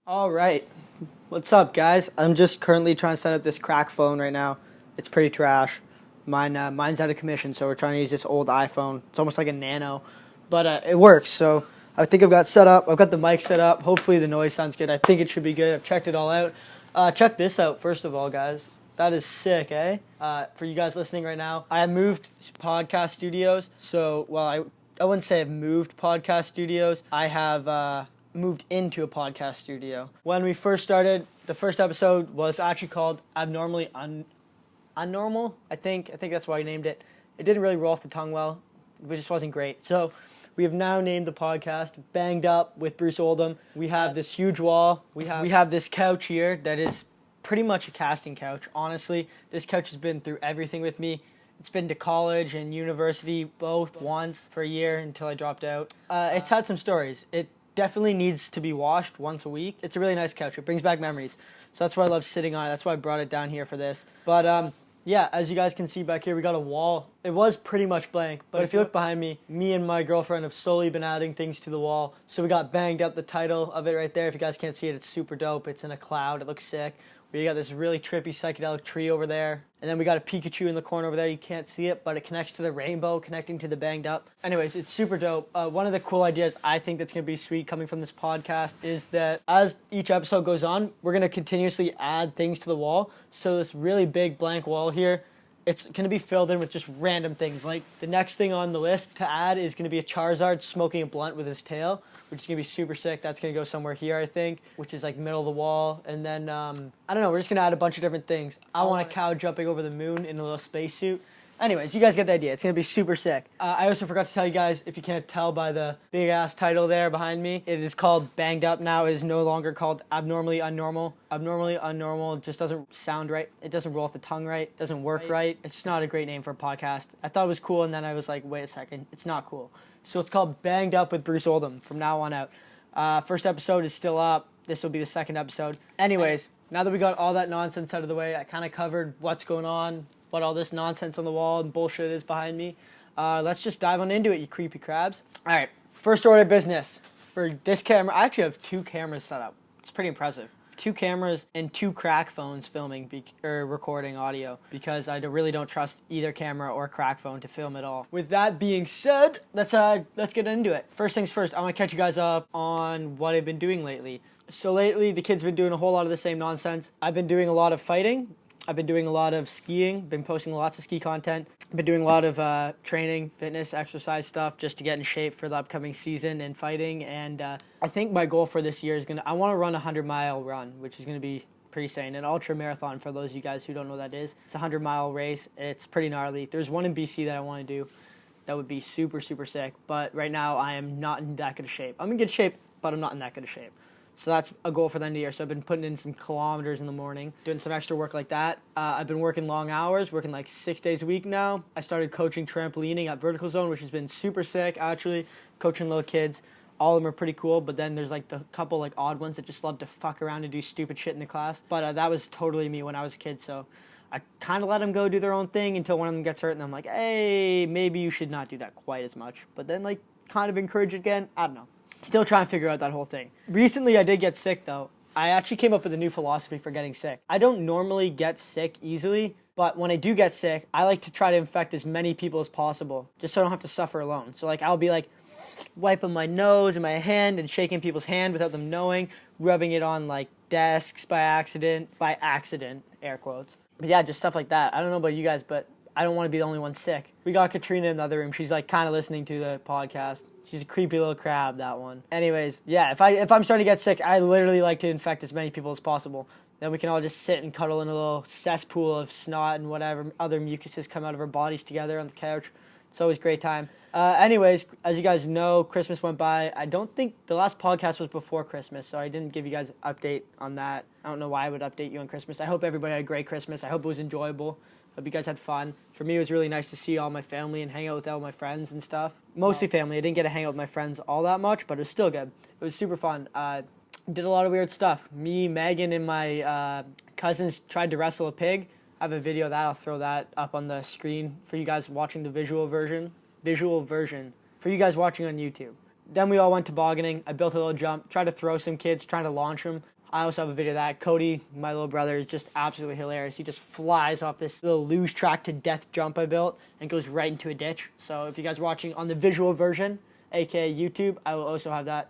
All right. What's up, guys? I'm just currently trying to set up this crack phone right now. It's pretty trash. Mine's out of commission, so we're trying to use this old iPhone. It's almost like a nano, but it works. So I think I've got set up. I've got the mic set up. Hopefully the noise sounds good. I think it should be good. I've checked it all out. Check this out, first of all, guys. That is sick, eh? For you guys listening right now, I moved podcast studios. So, well, I wouldn't say I've moved podcast studios. I have moved into a podcast studio. When we first started, the first episode was actually called Abnormally Unnormal. I think that's why I named it. It didn't really roll off the tongue well. It just wasn't great. So we have now named the podcast Banged Up with Bruce Oldham. We have this huge wall. We have this couch here that is pretty much a casting couch. Honestly, this couch has been through everything with me. It's been to college and university both once for a year until I dropped out. It's had some stories. It definitely needs to be washed once a week. It's a really nice couch. It brings back memories. So that's why I love sitting on it. That's why I brought it down here for this. But yeah, as you guys can see back here, we got a wall. It was pretty much blank, but if you look behind me, me and my girlfriend have slowly been adding things to the wall. So we got Banged Up, the title of it right there. If you guys can't see it, it's super dope. It's in a cloud. It looks sick. We got this really trippy psychedelic tree over there. And then we got a Pikachu in the corner over there. You can't see it, but it connects to the rainbow, connecting to the Banged Up. Anyways, it's super dope. One of the cool ideas I think that's going to be sweet coming from this podcast is that as each episode goes on, we're going to continuously add things to the wall. So this really big blank wall here, it's going to be filled in with just random things. Like the next thing on the list to add is going to be a Charizard smoking a blunt with his tail, which is going to be super sick. That's going to go somewhere here, I think, which is like middle of the wall. And then, I don't know, we're just going to add a bunch of different things. I want a cow jumping over the moon in a little spacesuit. Anyways, you guys get the idea. It's going to be super sick. I also forgot to tell you guys, if you can't tell by the big-ass title there behind me, it is called Banged Up now. It is no longer called Abnormally Unnormal. Abnormally Unnormal just doesn't sound right. It doesn't roll off the tongue right. It doesn't work right. It's just not a great name for a podcast. I thought it was cool, and then I was like, wait a second. It's not cool. So it's called Banged Up with Bruce Oldham from now on out. First episode is still up. This will be the second episode. Anyways, now that we got all that nonsense out of the way, I kind of covered what's going on, what all this nonsense on the wall and bullshit is behind me. Let's just dive on into it, you creepy crabs. All right, first order of business. For this camera, I actually have two cameras set up. It's pretty impressive. Two cameras and two crack phones filming or recording audio because I really don't trust either camera or crack phone to film at all. With that being said, let's get into it. First things first, I want to catch you guys up on what I've been doing lately. So lately, the kids have been doing a whole lot of the same nonsense. I've been doing a lot of fighting. I've been doing a lot of skiing, been posting lots of ski content. I've been doing a lot of training, fitness, exercise stuff just to get in shape for the upcoming season and fighting. And I think my goal for this year is I want to run a 100-mile run, which is going to be pretty insane. An ultra marathon, for those of you guys who don't know what that is. It's a 100-mile race. It's pretty gnarly. There's one in BC that I want to do that would be super, super sick. But right now, I am not in that good of shape. I'm in good shape, but I'm not in that good of shape. So that's a goal for the end of the year. So I've been putting in some kilometers in the morning, doing some extra work like that. I've been working long hours, working like 6 days a week now. I started coaching trampolining at Vertical Zone, which has been super sick, actually. Coaching little kids. All of them are pretty cool, but then there's like the couple like odd ones that just love to fuck around and do stupid shit in the class. But that was totally me when I was a kid, so I kind of let them go do their own thing until one of them gets hurt, and I'm like, hey, maybe you should not do that quite as much. But then like kind of encourage it again. I don't know. Still trying to figure out that whole thing. Recently, I did get sick, though. I actually came up with a new philosophy for getting sick. I don't normally get sick easily, but when I do get sick, I like to try to infect as many people as possible, just so I don't have to suffer alone. So, like, I'll be, like, wiping my nose and my hand and shaking people's hand without them knowing, rubbing it on, like, desks by accident, air quotes. But yeah, just stuff like that. I don't know about you guys, but I don't want to be the only one sick. We got Katrina in the other room. She's like kind of listening to the podcast. She's a creepy little crab, that one. Anyways, yeah, if I'm starting to get sick, I literally like to infect as many people as possible. Then we can all just sit and cuddle in a little cesspool of snot and whatever other mucuses come out of our bodies together on the couch. It's always a great time. Anyways, as you guys know, Christmas went by. I don't think the last podcast was before Christmas, so I didn't give you guys an update on that. I don't know why I would update you on Christmas. I hope everybody had a great Christmas. I hope it was enjoyable. Hope you guys had fun. For me, it was really nice to see all my family and hang out with all my friends and stuff. Mostly family. I didn't get to hang out with my friends all that much, but it was still good. It was super fun. Did a lot of weird stuff. Me, Megan, and my cousins tried to wrestle a pig. I have a video of that. I'll throw that up on the screen for you guys watching the visual version. For you guys watching on YouTube. Then we all went tobogganing. I built a little jump, tried to throw some kids, trying to launch them. I also have a video of that. Cody, my little brother, is just absolutely hilarious. He just flies off this little luge track to death jump I built and goes right into a ditch. So if you guys are watching on the visual version, aka YouTube, I will also have that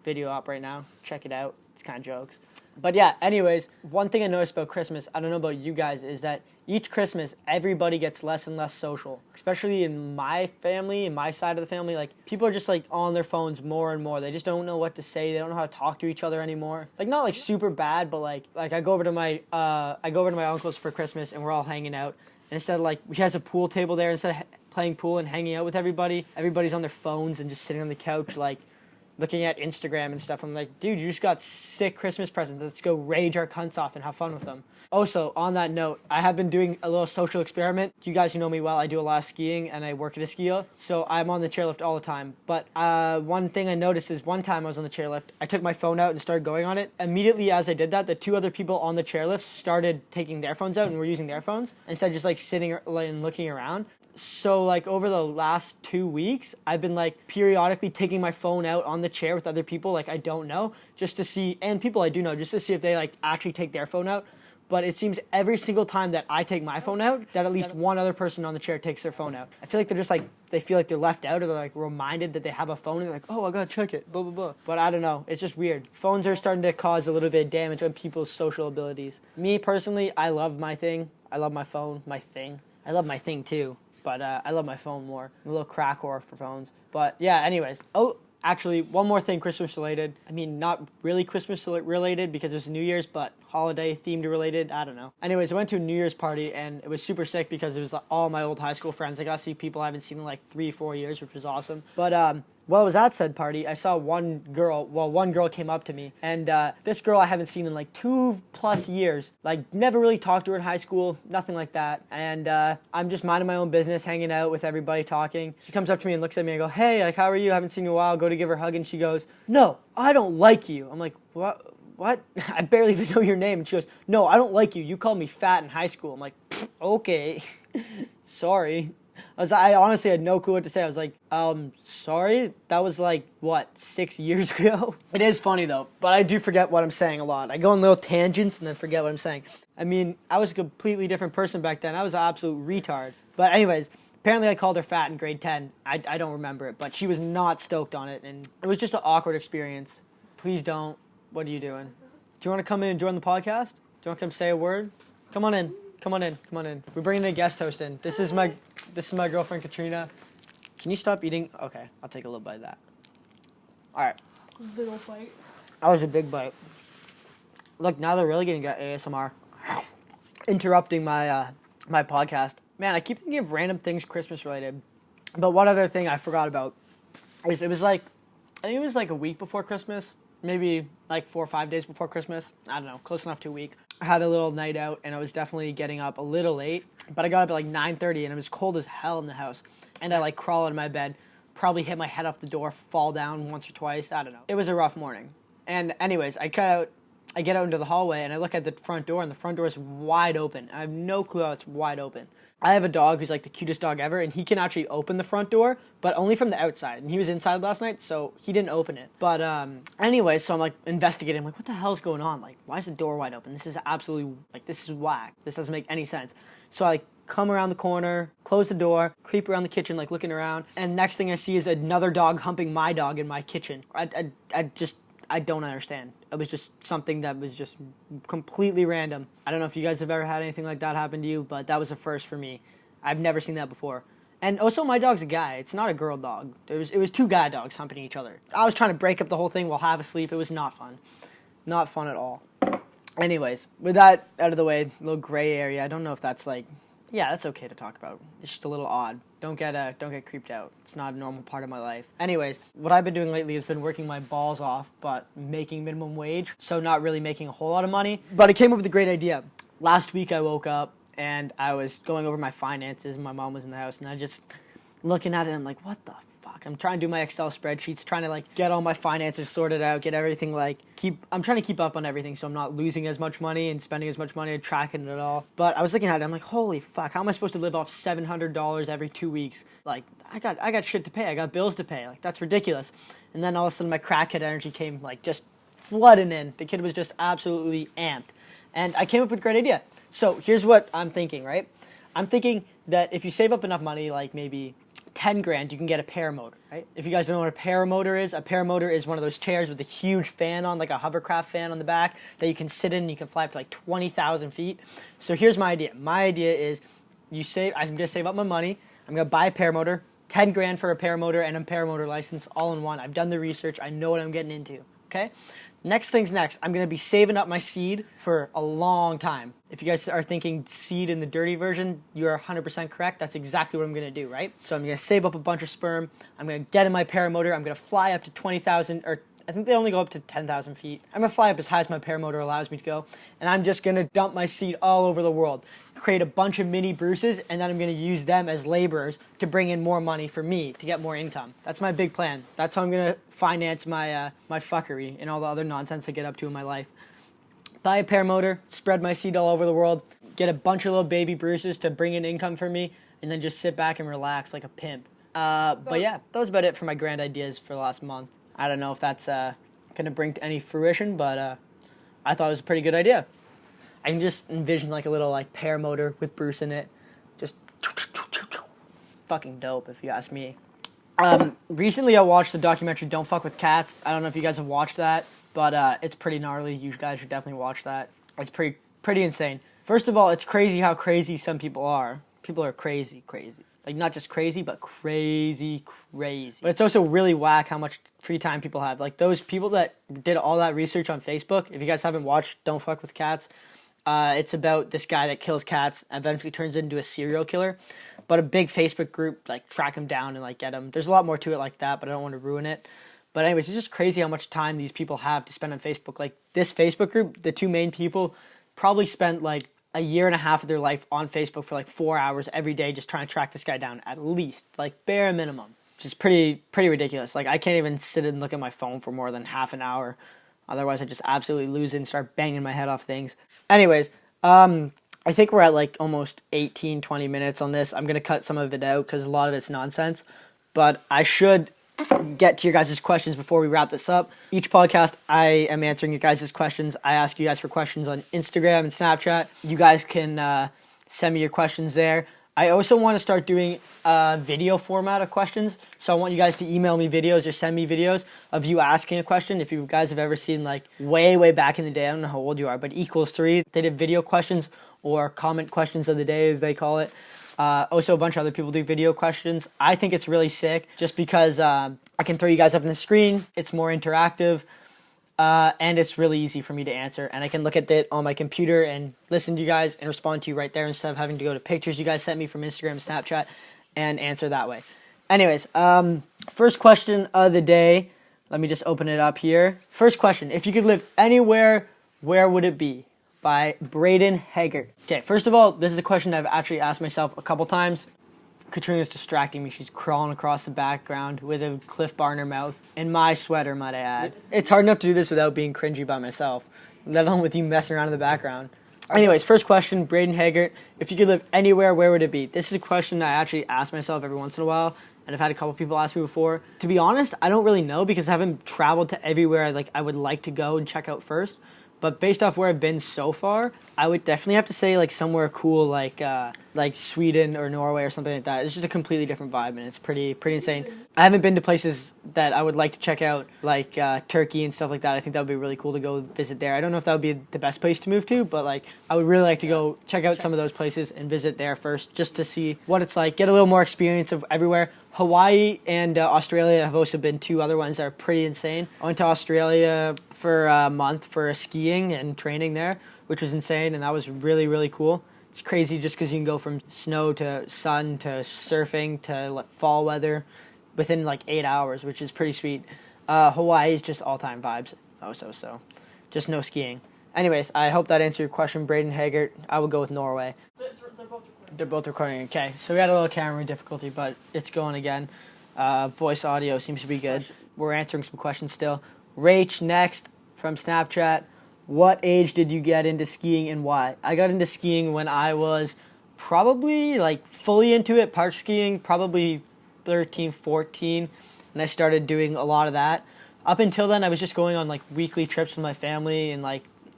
video up right now. Check it out. It's kind of jokes. But yeah, anyways, one thing I noticed about Christmas, I don't know about you guys, is that each Christmas, everybody gets less and less social. Especially in my family, in my side of the family, like, people are just, like, on their phones more and more. They just don't know what to say. They don't know how to talk to each other anymore. Like, not, like, super bad, but, like I go over to my uncle's for Christmas, and we're all hanging out. And instead of, like, he has a pool table there. Instead of playing pool and hanging out with everybody, everybody's on their phones and just sitting on the couch, like, looking at Instagram and stuff. I'm like, dude, you just got sick Christmas presents. Let's go rage our cunts off and have fun with them. Also, on that note, I have been doing a little social experiment. You guys who know me well, I do a lot of skiing and I work at a ski. So I'm on the chairlift all the time. But one thing I noticed is one time I was on the chairlift, I took my phone out and started going on it. Immediately as I did that, the two other people on the chairlift started taking their phones out and were using their phones instead of just like sitting and looking around. So, like, over the last 2 weeks, I've been, like, periodically taking my phone out on the chair with other people, like, I don't know, just to see, and people I do know, just to see if they, like, actually take their phone out. But it seems every single time that I take my phone out, that at least one other person on the chair takes their phone out. I feel like they're just, like, they feel like they're left out, or they're, like, reminded that they have a phone, and they're like, oh, I gotta check it, blah, blah, blah. But I don't know. It's just weird. Phones are starting to cause a little bit of damage on people's social abilities. Me, personally, I love my thing. I love my phone, my thing. I love my thing, too. But I love my phone more. I'm a little crack whore for phones. But yeah, anyways. Oh, actually, one more thing Christmas related. I mean, not really Christmas related because it was New Year's, but holiday themed related. I don't know. Anyways, I went to a New Year's party and it was super sick because it was all my old high school friends. I got to see people I haven't seen in like 3-4 years, which was awesome. But while I was at said party, I saw one girl came up to me, and this girl I haven't seen in like 2+ years. Like, never really talked to her in high school, nothing like that. And I'm just minding my own business, hanging out with everybody, talking. She comes up to me and looks at me and I go, hey, like, how are you? I haven't seen you in a while. Go to give her a hug, and she goes, no, I don't like you. I'm like, what? I barely even know your name. And she goes, no, I don't like you. You called me fat in high school. I'm like, okay, sorry. I honestly had no clue what to say. I was like, sorry? That was like, 6 years ago? It is funny, though, but I do forget what I'm saying a lot. I go on little tangents and then forget what I'm saying. I mean, I was a completely different person back then. I was an absolute retard. But anyways, apparently I called her fat in grade 10. I don't remember it, but she was not stoked on it, and it was just an awkward experience. Please don't. What are you doing? Do you want to come in and join the podcast? Do you want to come say a word? Come on in. We're bringing a guest host in. This is my girlfriend, Katrina. Can you stop eating? Okay, I'll take a little bite of that. All right. Little bite. That was a big bite. Look, now they're really getting ASMR. Interrupting my my podcast. Man, I keep thinking of random things Christmas related. But one other thing I forgot about is it was like, I think it was like a week before Christmas. Maybe like 4 or 5 days before Christmas. I don't know, close enough to a week. I had a little night out, and I was definitely getting up a little late. But I got up at like 9:30, and it was cold as hell in the house. And I like crawl out of my bed, probably hit my head off the door, fall down once or twice. I don't know. It was a rough morning. And anyways, I get out into the hallway, and I look at the front door, and the front door is wide open. I have no clue how it's wide open. I have a dog who's like the cutest dog ever, and he can actually open the front door, but only from the outside. And he was inside last night, so he didn't open it. But anyway, so I'm like investigating. I'm like, what the hell's going on? Like, why is the door wide open? This is absolutely, like, this is whack. This doesn't make any sense. So I come around the corner, close the door, creep around the kitchen, like looking around, and next thing I see is another dog humping my dog in my kitchen. I don't understand. It was just something that was just completely random. I don't know if you guys have ever had anything like that happen to you, but that was a first for me. I've never seen that before. And also, my dog's a guy. It's not a girl dog. It was two guy dogs humping each other. I was trying to break up the whole thing while half asleep. It was not fun. Not fun at all. Anyways, with that out of the way, little gray area. I don't know if that's like, yeah, that's okay to talk about. It's just a little odd. Don't get creeped out. It's not a normal part of my life. Anyways, what I've been doing lately has been working my balls off, but making minimum wage, so not really making a whole lot of money. But I came up with a great idea. Last week I woke up and I was going over my finances, and my mom was in the house, and I just looking at it, I'm like, what the fuck? fuck. I'm trying to do my Excel spreadsheets, trying to like get all my finances sorted out, get everything like I'm trying to keep up on everything so I'm not losing as much money and spending as much money and tracking it all. But I was looking at it, I'm like, holy fuck, how am I supposed to live off $700 every 2 weeks? Like, I got shit to pay, I got bills to pay, like that's ridiculous. And then all of a sudden my crackhead energy came like just flooding in. The kid was just absolutely amped. And I came up with a great idea. So here's what I'm thinking, right? I'm thinking that if you save up enough money, like maybe 10 grand, you can get a paramotor, right? If you guys don't know what a paramotor is one of those chairs with a huge fan on, like a hovercraft fan on the back that you can sit in and you can fly up to like 20,000 feet. So here's my idea. My idea is I'm going to save up my money. I'm going to buy a paramotor, 10 grand for a paramotor and a paramotor license all in one. I've done the research. I know what I'm getting into, okay? Next thing's next. I'm going to be saving up my seed for a long time. If you guys are thinking seed in the dirty version, you're 100% correct. That's exactly what I'm going to do, right? So I'm going to save up a bunch of sperm. I'm going to get in my paramotor. I'm going to fly up to 20,000, or I think they only go up to 10,000 feet. I'm going to fly up as high as my paramotor allows me to go. And I'm just going to dump my seed all over the world. Create a bunch of mini Bruces, and then I'm going to use them as laborers to bring in more money for me, to get more income. That's my big plan. That's how I'm going to finance my my fuckery and all the other nonsense I get up to in my life. Buy a paramotor, spread my seed all over the world, get a bunch of little baby Bruces to bring in income for me, and then just sit back and relax like a pimp. But yeah, that was about it for my grand ideas for the last month. I don't know if that's going to bring to any fruition, but I thought it was a pretty good idea. I can just envision like a little like paramotor with Bruce in it. Just fucking dope if you ask me. Recently I watched the documentary Don't Fuck with Cats. I don't know if you guys have watched that, but it's pretty gnarly. You guys should definitely watch that. It's pretty insane. First of all, it's crazy how crazy some people are. People are crazy. Like, not just crazy, but crazy. But it's also really whack how much free time people have. Like, those people that did all that research on Facebook, if you guys haven't watched Don't Fuck with Cats, it's about this guy that kills cats, eventually turns into a serial killer. But a big Facebook group, like, track him down and, like, get him. There's a lot more to it like that, but I don't want to ruin it. But anyways, it's just crazy how much time these people have to spend on Facebook. Like, this Facebook group, the two main people, probably spent, like, a year and a half of their life on Facebook for like 4 hours every day just trying to track this guy down, at least, like bare minimum, which is pretty ridiculous. Like, I can't even sit and look at my phone for more than half an hour, otherwise I just absolutely lose it and start banging my head off things. Anyways, I think we're at like almost 18-20 minutes on this. I'm gonna cut some of it out because a lot of it's nonsense, but I should get to your guys' questions before we wrap this up. Each podcast, I am answering your guys' questions. I ask you guys for questions on Instagram and Snapchat. You guys can send me your questions there. I also want to start doing a video format of questions. So I want you guys to email me videos or send me videos of you asking a question. If you guys have ever seen, like, way back in the day, I don't know how old you are, but Equals 3, they did video questions or comment questions of the day, as they call it. Also, a bunch of other people do video questions. I think it's really sick just because I can throw you guys up on the screen. It's more interactive, and it's really easy for me to answer. And I can look at it on my computer and listen to you guys and respond to you right there instead of having to go to pictures you guys sent me from Instagram and Snapchat and answer that way. Anyways, first question of the day. Let me just open it up here. First question. If you could live anywhere, where would it be? By Braden Haggart. Okay, first of all, this is a question I've actually asked myself a couple times. Katrina's distracting me. She's crawling across the background with a Cliff Bar in her mouth. In my sweater, might I add. It's hard enough to do this without being cringy by myself, let alone with you messing around in the background. Anyways, first question, Braden Haggart. If you could live anywhere, where would it be? This is a question I actually ask myself every once in a while, and I've had a couple people ask me before. To be honest, I don't really know because I haven't traveled to everywhere I would like to go and check out first. But based off where I've been so far, I would definitely have to say like somewhere cool like Sweden or Norway or something like that. It's just a completely different vibe and it's pretty insane. I haven't been to places that I would like to check out like Turkey and stuff like that. I think that would be really cool to go visit there. I don't know if that would be the best place to move to, but like I would really like to go check out some of those places and visit there first just to see what it's like, get a little more experience of everywhere. Hawaii and Australia have also been two other ones that are pretty insane. I went to Australia for a month for skiing and training there, which was insane, and that was really cool. It's crazy just because you can go from snow to sun to surfing to like fall weather within like 8 hours, which is pretty sweet. Hawaii is just all-time vibes. So. Just no skiing. Anyways, I hope that answered your question, Braden Haggart. I would go with Norway. They're both recording. Okay, so we had a little camera difficulty, but it's going again. Voice audio seems to be good. We're answering some questions still. Rach next from Snapchat. What age did you get into skiing and why? I got into skiing when I was probably like fully into it, park skiing, probably 13, 14, and I started doing a lot of that. Up until then, I was just going on like weekly trips with my family and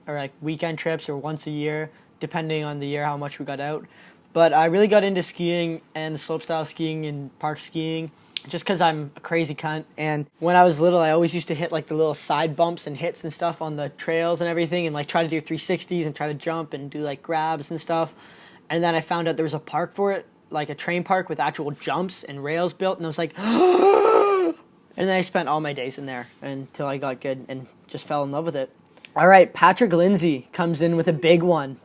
or like weekend trips or once a year, depending on the year how much we got out. But I really got into skiing and slopestyle skiing and park skiing just because I'm a crazy cunt. And when I was little, I always used to hit like the little side bumps and hits and stuff on the trails and everything, and like try to do 360s and try to jump and do like grabs and stuff. And then I found out there was a park for it, like a train park with actual jumps and rails built, and I was like, and then I spent all my days in there until I got good and just fell in love with it. All right, Patrick Lindsay comes in with a big one.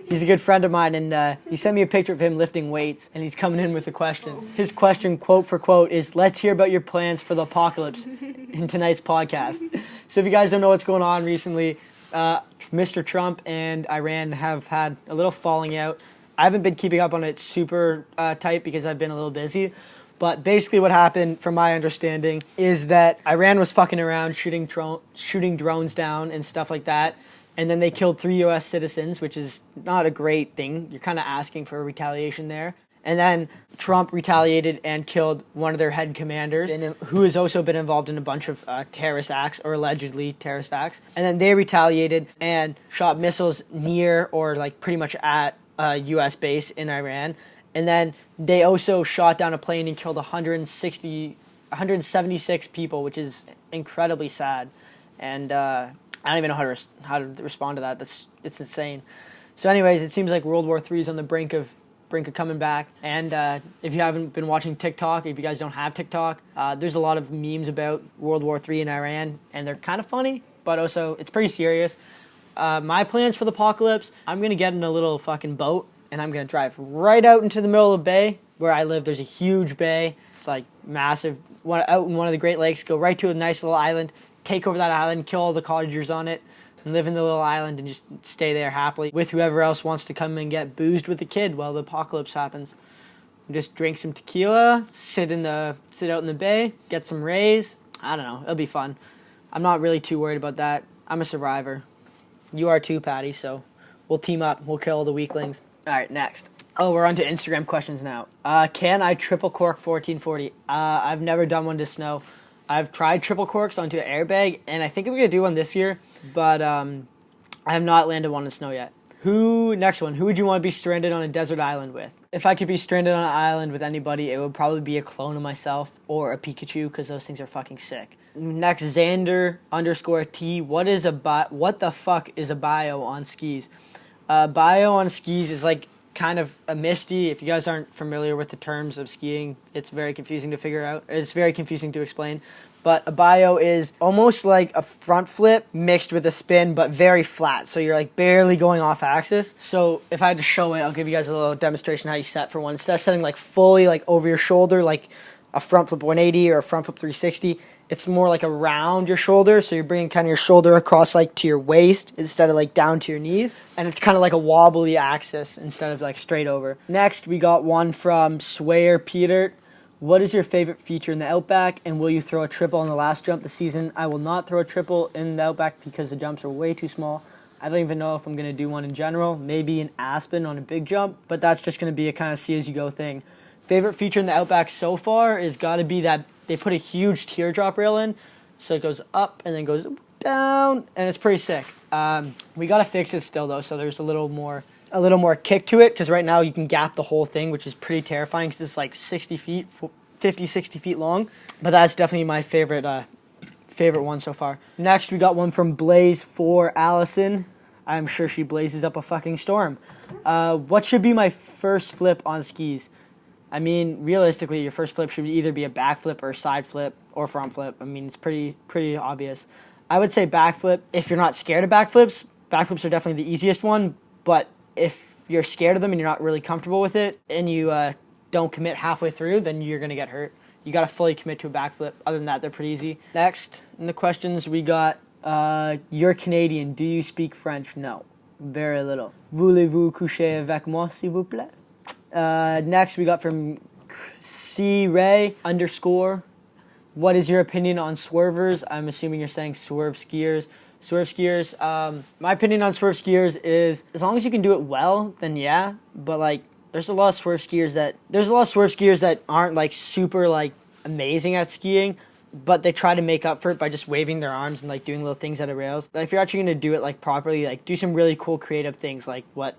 He's a good friend of mine, and he sent me a picture of him lifting weights, and he's coming in with a question. His question, quote for quote, is, let's hear about your plans for the apocalypse in tonight's podcast. So if you guys don't know what's going on recently, Mr. Trump and Iran have had a little falling out. I haven't been keeping up on it super tight because I've been a little busy. But basically what happened, from my understanding, is that Iran was fucking around shooting drones down and stuff like that. And then they killed 3 U.S. citizens, which is not a great thing. You're kind of asking for a retaliation there. And then Trump retaliated and killed one of their head commanders, who has also been involved in a bunch of terrorist acts, or allegedly terrorist acts. And then they retaliated and shot missiles near or like pretty much at a U.S. base in Iran. And then they also shot down a plane and killed 176 people, which is incredibly sad. And I don't even know how to respond to that. It's insane. So anyways, it seems like World War III is on the brink of coming back. And if you haven't been watching TikTok, if you guys don't have TikTok, there's a lot of memes about World War III in Iran, and they're kind of funny, but also it's pretty serious. My plans for the apocalypse, I'm going to get in a little fucking boat, and I'm going to drive right out into the middle of the bay. Where I live, there's a huge bay. It's like massive. Out in one of the Great Lakes, go right to a nice little island, take over that island, kill all the cottagers on it, and live in the little island and just stay there happily with whoever else wants to come and get boozed with the kid while the apocalypse happens. Just drink some tequila, sit out in the bay, get some rays. I don't know. It'll be fun. I'm not really too worried about that. I'm a survivor. You are too, Patty, so we'll team up. We'll kill all the weaklings. All right, next. Oh, we're on to Instagram questions now. Can I triple cork 1440? I've never done one to snow. I've tried triple corks onto an airbag, and I think I'm going to do one this year, but I have not landed one in snow yet. Next one, who would you want to be stranded on a desert island with? If I could be stranded on an island with anybody, it would probably be a clone of myself or a Pikachu, because those things are fucking sick. Next, Xander_T, what the fuck is a bio on skis? Bio on skis is like kind of a misty. If you guys aren't familiar with the terms of skiing, it's very confusing to figure out. It's very confusing to explain. But a bio is almost like a front flip mixed with a spin, but very flat. So you're like barely going off axis. So if I had to show it, I'll give you guys a little demonstration how you set for one. Instead of setting like fully like over your shoulder, like a front flip 180 or a front flip 360, it's more like around your shoulder. So you're bringing kind of your shoulder across like to your waist instead of like down to your knees. And it's kind of like a wobbly axis instead of like straight over. Next, we got one from Swayer Peter. What is your favorite feature in the Outback, and will you throw a triple on the last jump this season? I will not throw a triple in the Outback because the jumps are way too small. I don't even know if I'm going to do one in general. Maybe an Aspen on a big jump, but that's just going to be a kind of see-as-you-go thing. Favorite feature in the Outback so far is got to be that they put a huge teardrop rail in, so it goes up and then goes down, and it's pretty sick. We got to fix it still, though, so there's a little more kick to it, because right now you can gap the whole thing, which is pretty terrifying because it's like 60 feet long. But that's definitely my favorite one so far. Next, we got one from Blaze for Allison. I'm sure she blazes up a fucking storm. What should be my first flip on skis? I mean, realistically, your first flip should either be a back flip or side flip or front flip. I mean, it's pretty obvious. I would say back flip. If you're not scared of backflips are definitely the easiest one, but if you're scared of them and you're not really comfortable with it and you don't commit halfway through, then you're going to get hurt. You got to fully commit to a backflip. Other than that, they're pretty easy. Next, in the questions, we got, you're Canadian. Do you speak French? No. Very little. Voulez-vous coucher avec moi, s'il vous plaît? Next, we got from C Ray _ what is your opinion on swervers? I'm assuming you're saying swerve skiers. Swerve skiers. My opinion on swerve skiers is as long as you can do it well, then yeah. But like, there's a lot of swerve skiers that aren't like super like amazing at skiing, but they try to make up for it by just waving their arms and like doing little things at the rails. Like, if you're actually gonna do it like properly, like do some really cool creative things like what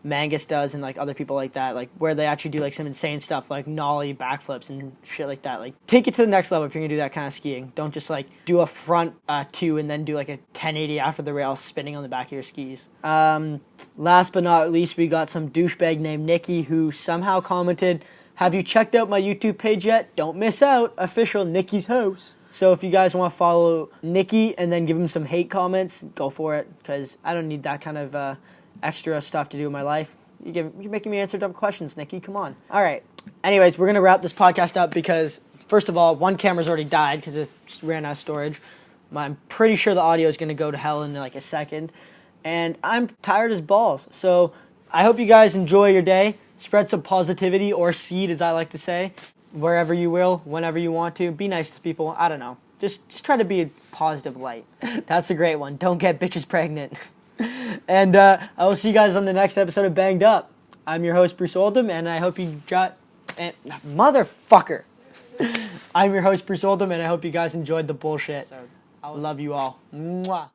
Mangus does and like other people like that, like where they actually do like some insane stuff like nollie backflips and shit like that. Like, take it to the next level if you're gonna do that kind of skiing. Don't just like do a front two and then do like a 1080 after the rail spinning on the back of your skis. Last but not least, we got some douchebag named Nikki who somehow commented, "Have you checked out my YouTube page yet? Don't miss out. Official Nikki's House." So if you guys want to follow Nikki and then give him some hate comments, go for it, because I don't need that kind of extra stuff to do in my life. You're making me answer dumb questions, Nikki. Come on. All right. Anyways, we're going to wrap this podcast up because, first of all, one camera's already died because it just ran out of storage. I'm pretty sure the audio is going to go to hell in like a second. And I'm tired as balls. So I hope you guys enjoy your day. Spread some positivity, or seed, as I like to say, wherever you will, whenever you want to. Be nice to people. I don't know. Just try to be a positive light. That's a great one. Don't get bitches pregnant. And I will see you guys on the next episode of Banged Up. I'm your host, Bruce Oldham, and I hope you motherfucker. I'm your host, Bruce Oldham, and I hope you guys enjoyed the bullshit. I love you all. Mwah.